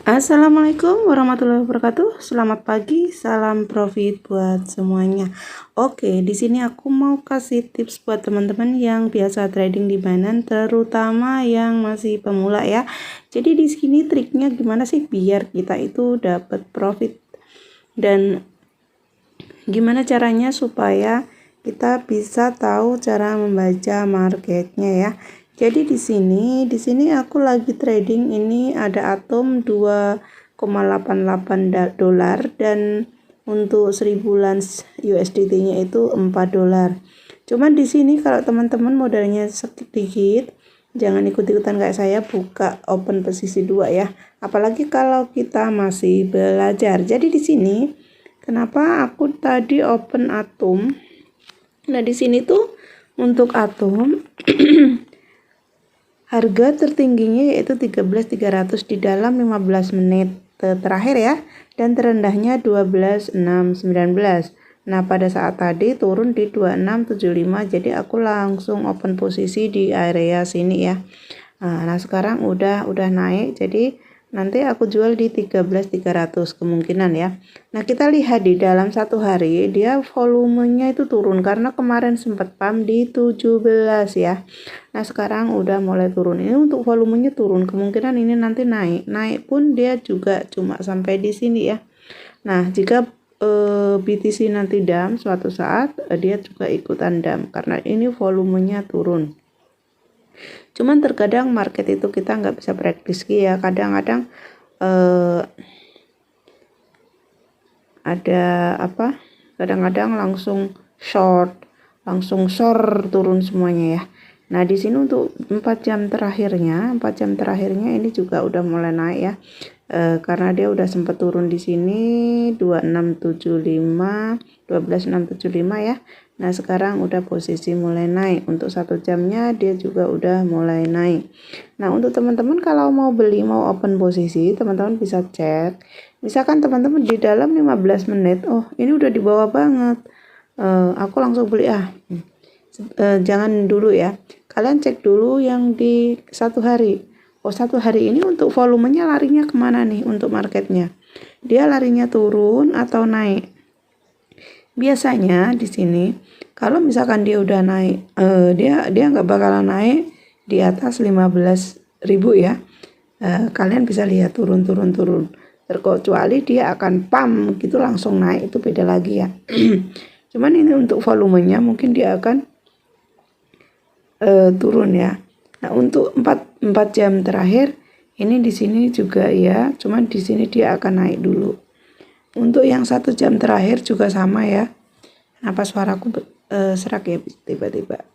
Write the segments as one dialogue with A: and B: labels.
A: Assalamualaikum warahmatullahi wabarakatuh. Selamat pagi, salam profit buat semuanya. Oke, di sini aku mau kasih tips buat teman-teman yang biasa trading di Binance, terutama yang masih pemula ya. Jadi di sini triknya gimana sih biar kita itu dapat profit, dan gimana caranya supaya kita bisa tahu cara membaca marketnya ya. Jadi di sini aku lagi trading, ini ada atom 2,88 dolar dan untuk 1000 lans USDT-nya itu 4 dolar. Cuman di sini kalau teman-teman modalnya sedikit, jangan ikut-ikutan kayak saya buka open posisi 2 ya. Apalagi kalau kita masih belajar. Jadi di sini kenapa aku tadi open atom? Nah, di sini tuh untuk atom harga tertingginya yaitu 13.300 di dalam 15 menit terakhir ya, dan terendahnya 12.619. Nah, pada saat tadi turun di 2675, jadi aku langsung open posisi di area sini ya. Nah, sekarang udah naik, jadi nanti aku jual di 13.300 kemungkinan ya. Nah, kita lihat di dalam satu hari dia volumenya itu turun karena kemarin sempat pump di 17 ya. Nah, sekarang udah mulai turun. Ini untuk volumenya turun, kemungkinan ini nanti naik pun dia juga cuma sampai di sini ya. Nah, jika BTC nanti dump suatu saat, dia juga ikutan dump karena ini volumenya turun. Cuman terkadang market itu kita nggak bisa prediksi ya, kadang-kadang ada apa, kadang-kadang langsung short turun semuanya ya. Nah, di sini untuk 4 jam terakhirnya ini juga udah mulai naik ya. Karena dia udah sempat turun di sini 12675 ya. Nah, sekarang udah posisi mulai naik. Untuk 1 jamnya dia juga udah mulai naik. Nah, untuk teman-teman kalau mau beli, mau open posisi, teman-teman bisa cek. Misalkan teman-teman di dalam 15 menit, oh ini udah di bawah banget, aku langsung beli jangan dulu ya. Kalian cek dulu yang di satu hari. Oh, satu hari ini untuk volumenya larinya kemana nih untuk marketnya? Dia larinya turun atau naik? Biasanya di sini kalau misalkan dia udah naik, dia nggak bakalan naik di atas 15.000 ya. Kalian bisa lihat turun. Terkecuali dia akan pump gitu langsung naik, itu beda lagi ya. Cuman ini untuk volumenya mungkin dia akan turun ya. Nah, untuk 4 jam terakhir ini di sini juga ya, cuman di sini dia akan naik dulu. Untuk yang 1 jam terakhir juga sama ya. Kenapa suaraku serak ya tiba-tiba?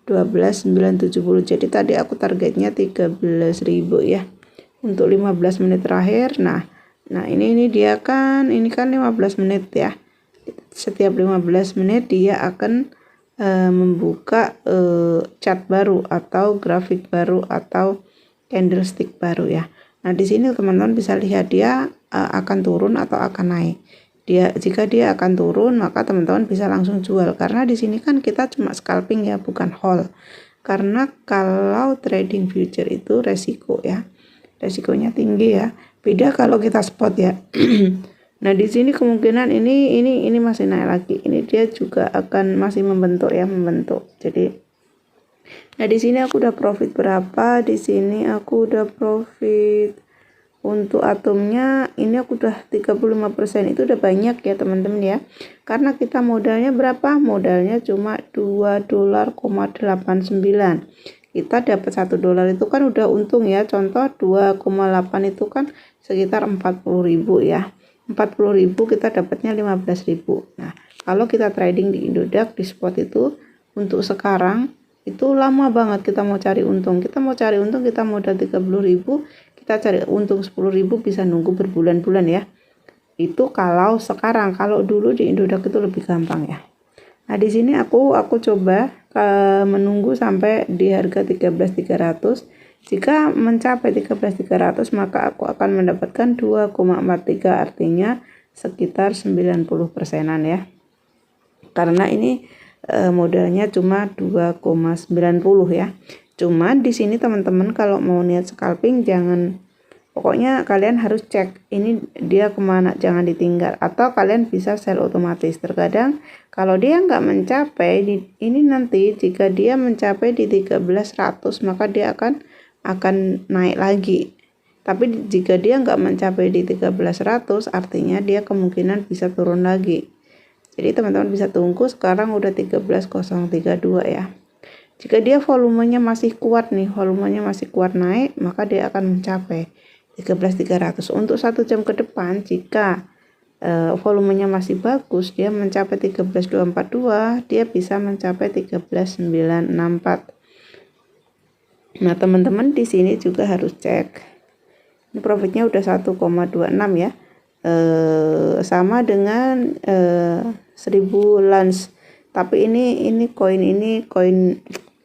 A: 12.970. Jadi tadi aku targetnya 13.000 ya. Untuk 15 menit terakhir. Nah ini dia kan, ini kan 15 menit ya. Setiap 15 menit dia akan membuka chart baru atau grafik baru atau candlestick baru ya. Nah, di sini teman-teman bisa lihat dia akan turun atau akan naik. Jika dia akan turun, maka teman-teman bisa langsung jual karena di sini kan kita cuma scalping ya, bukan hold. Karena kalau trading future itu resiko ya. Resikonya tinggi ya. Beda kalau kita spot ya. Nah, di sini kemungkinan ini masih naik lagi. Ini dia juga akan masih membentuk. Jadi nah, di sini aku udah profit berapa? Di sini aku udah profit untuk atomnya ini aku udah 35%. Itu udah banyak ya, teman-teman ya. Karena kita modalnya berapa? Modalnya cuma 2,89 dolar. Kita dapat 1 dolar itu kan udah untung ya. Contoh 2,8 itu kan sekitar 40.000 ya. 40.000 kita dapatnya 15.000. Nah, kalau kita trading di Indodax di spot itu untuk sekarang itu lama banget kita mau cari untung. Kita modal 30.000, kita cari untung 10.000 bisa nunggu berbulan-bulan ya. Itu kalau sekarang. Kalau dulu di Indodax itu lebih gampang ya. Nah, di sini aku coba menunggu sampai di harga 13.300. Jika mencapai 13.300 maka aku akan mendapatkan 2,43, artinya sekitar 90%-an ya. Karena ini modalnya cuma 2,90 ya. Cuman di sini teman-teman kalau mau niat scalping jangan Pokoknya kalian harus cek ini dia kemana, jangan ditinggal. Atau kalian bisa sell otomatis. Terkadang kalau dia nggak mencapai ini nanti jika dia mencapai di 1300 maka dia akan naik lagi. Tapi jika dia nggak mencapai di 1300 artinya dia kemungkinan bisa turun lagi. Jadi teman-teman bisa tunggu, sekarang udah 13.032 ya. Jika dia volumenya masih kuat naik, maka dia akan mencapai 13.300. Untuk 1 jam ke depan jika volumenya masih bagus, dia mencapai 13.242, dia bisa mencapai 13.964. Nah, teman-teman di sini juga harus cek. Ini profitnya udah 1,26 ya. Sama dengan 1000 lans. Tapi ini koin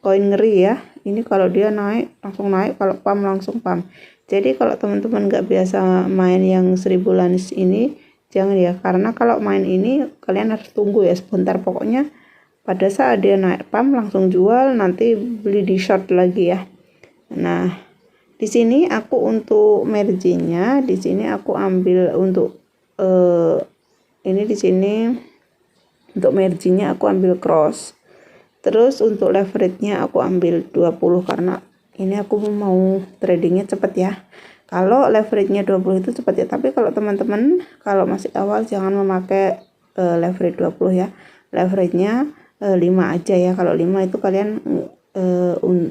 A: ngeri ya. Ini kalau dia naik langsung naik, kalau pump langsung pump. Jadi kalau teman-teman nggak biasa main yang 1000 lans ini, jangan ya, karena kalau main ini kalian harus tunggu ya sebentar. Pokoknya pada saat dia naik pump langsung jual, nanti beli di short lagi ya. Nah, di sini aku untuk marginnya, di sini aku ambil untuk ini di sini untuk marginnya aku ambil cross. Terus untuk leverage-nya aku ambil 20 karena ini aku mau tradingnya cepet ya. Kalau leverage-nya 20 itu cepet ya, tapi kalau teman-teman kalau masih awal jangan memakai leverage 20 ya. Leverage-nya 5 aja ya. Kalau 5 itu kalian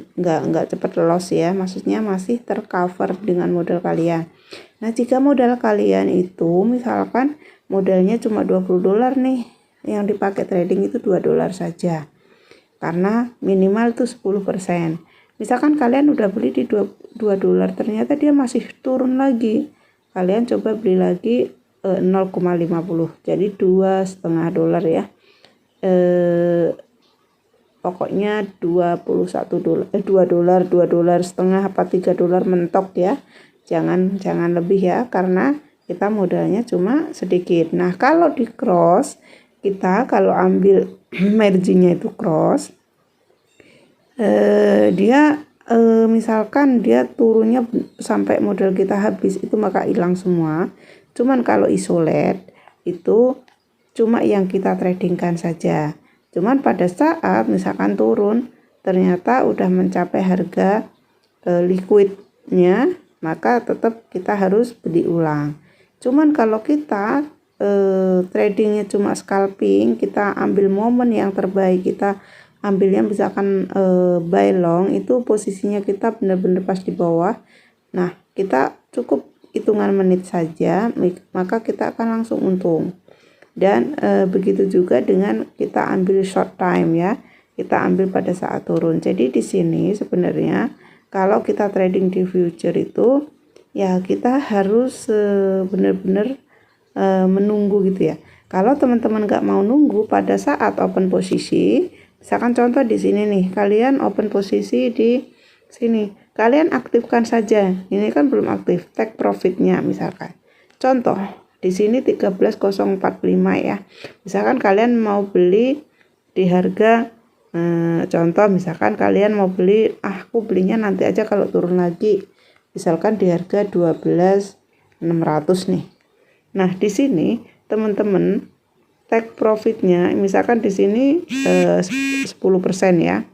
A: nggak cepet loss ya, maksudnya masih tercover dengan modal kalian. Nah, jika modal kalian itu misalkan modalnya cuma $20 nih, yang dipakai trading itu $2 saja, karena minimal itu 10%. Misalkan kalian udah beli di $2, ternyata dia masih turun lagi, kalian coba beli lagi 0,50, jadi $2,5 ya. Pokoknya $2 setengah apa $3 mentok ya. Jangan lebih ya, karena kita modalnya cuma sedikit. Nah, kalau di cross, kita kalau ambil marginnya itu cross, dia misalkan dia turunnya sampai modal kita habis, itu maka hilang semua. Cuman kalau isolate itu cuma yang kita tradingkan saja. Cuman pada saat misalkan turun ternyata udah mencapai harga liquidnya, maka tetap kita harus beli ulang. Cuman kalau kita tradingnya cuma scalping, kita ambil momen yang terbaik, kita ambilnya misalkan buy long, itu posisinya kita benar-benar pas di bawah. Nah, kita cukup hitungan menit saja, maka kita akan langsung untung. Dan begitu juga dengan kita ambil short time ya, kita ambil pada saat turun. Jadi di sini sebenarnya kalau kita trading di future itu ya kita harus benar-benar menunggu gitu ya. Kalau teman-teman nggak mau nunggu pada saat open posisi, misalkan contoh di sini nih, kalian open posisi di sini, kalian aktifkan saja. Ini kan belum aktif, take profitnya misalkan. Contoh di sini 13.045 ya. Misalkan kalian mau beli di harga contoh misalkan kalian mau beli, aku belinya nanti aja kalau turun lagi. Misalkan di harga 12.600 nih. Nah, di sini teman-teman take profitnya misalkan di sini 10% ya.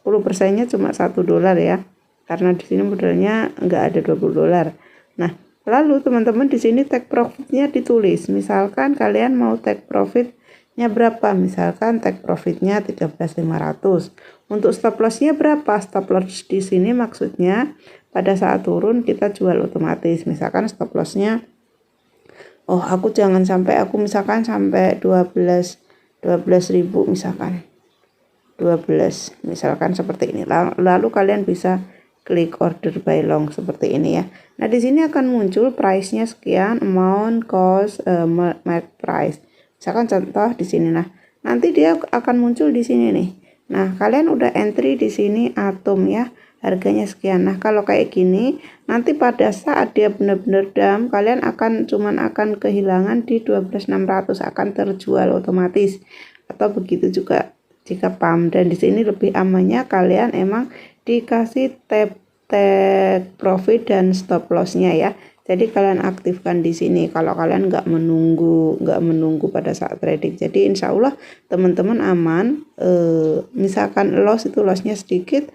A: 10%-nya cuma $1 ya. Karena di sini modalnya nggak ada $20. Nah, lalu teman-teman di sini take profitnya ditulis. Misalkan kalian mau take profitnya berapa? Misalkan take profitnya 13.500. Untuk stop lossnya berapa? Stop loss di sini maksudnya pada saat turun kita jual otomatis. Misalkan stop lossnya, aku jangan sampai, aku misalkan sampai 12.000 misalkan. 12 misalkan seperti ini. Lalu kalian bisa klik order buy long seperti ini ya. Nah, di sini akan muncul price-nya sekian, amount, cost, market price. Misalkan contoh di sini. Nah, nanti dia akan muncul di sini nih. Nah, kalian udah entry di sini atom ya, harganya sekian. Nah, kalau kayak gini, nanti pada saat dia benar-benar dump, kalian akan kehilangan di 12.600, akan terjual otomatis. Atau begitu juga jika pump. Dan di sini lebih amannya kalian emang dikasih tab take profit dan stop lossnya ya. Jadi kalian aktifkan di sini kalau kalian nggak menunggu pada saat trading. Jadi insya Allah teman-teman aman. Misalkan lossnya sedikit,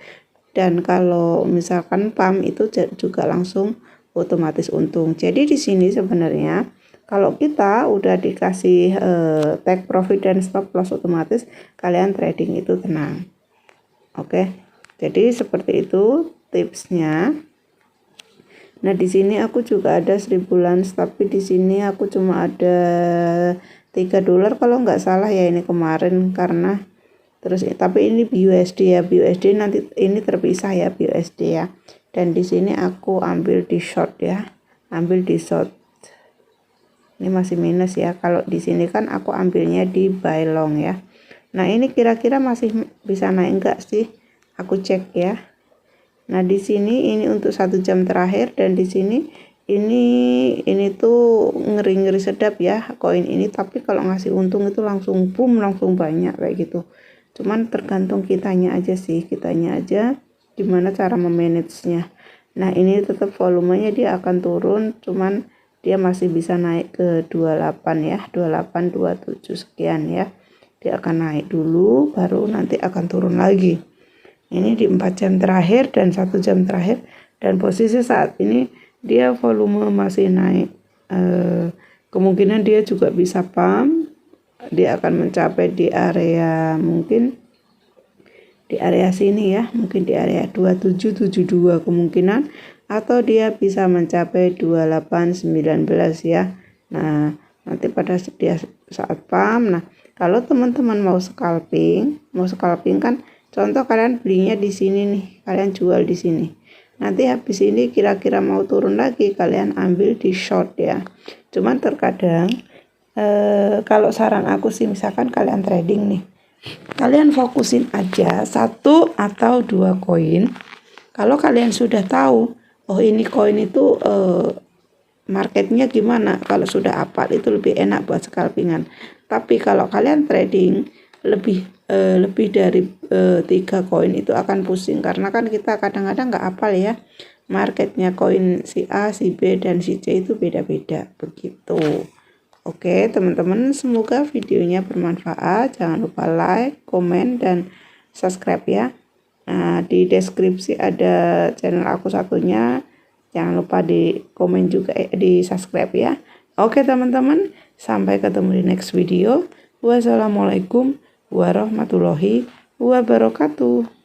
A: dan kalau misalkan pump itu juga langsung otomatis untung. Jadi di sini sebenarnya kalau kita udah dikasih take profit dan stop loss otomatis, kalian trading itu tenang. Oke. Jadi seperti itu tipsnya. Nah, di sini aku juga ada 1000 lans, tapi di sini aku cuma ada $3 kalau nggak salah ya ini kemarin, karena terus tapi ini BUSD ya, BUSD nanti ini terpisah ya BUSD ya. Dan di sini aku ambil di short ya, ambil di short. Ini masih minus ya. Kalau di sini kan aku ambilnya di buy long ya. Nah, ini kira-kira masih bisa naik enggak sih? Aku cek ya. Nah, di sini ini untuk 1 jam terakhir, dan di sini ini tuh ngeri-ngeri sedap ya koin ini, tapi kalau ngasih untung itu langsung boom, langsung banyak kayak gitu. Cuman tergantung kitanya aja sih, gimana cara memanagenya. Nah, ini tetap volumenya dia akan turun, cuman dia masih bisa naik ke 28 ya, 28 27 sekian ya. Dia akan naik dulu baru nanti akan turun lagi. Ini di 4 jam terakhir dan 1 jam terakhir, dan posisi saat ini dia volume masih naik. Kemungkinan dia juga bisa pump, dia akan mencapai di area mungkin di area sini ya, mungkin di area 2772 kemungkinan, atau dia bisa mencapai 2819 ya. Nah, nanti pada dia saat pump. Nah, kalau teman-teman mau scalping kan, contoh kalian belinya di sini nih, kalian jual di sini. Nanti habis ini kira-kira mau turun lagi, kalian ambil di short ya. Cuman terkadang kalau saran aku sih, misalkan kalian trading nih, kalian fokusin aja 1 atau 2 koin. Kalau kalian sudah tahu, oh ini koin itu marketnya gimana, kalau sudah hafal itu lebih enak buat scalpingan. Tapi kalau kalian trading lebih dari 3 koin itu akan pusing, karena kan kita kadang-kadang nggak hafal ya marketnya koin si A, si B, dan si C itu beda-beda begitu. Oke teman-teman, semoga videonya bermanfaat. Jangan lupa like, komen, dan subscribe ya. Nah, di deskripsi ada channel aku satunya, jangan lupa di komen juga, di subscribe ya. Oke teman-teman, sampai ketemu di next video. Wassalamualaikum warahmatullahi wabarakatuh.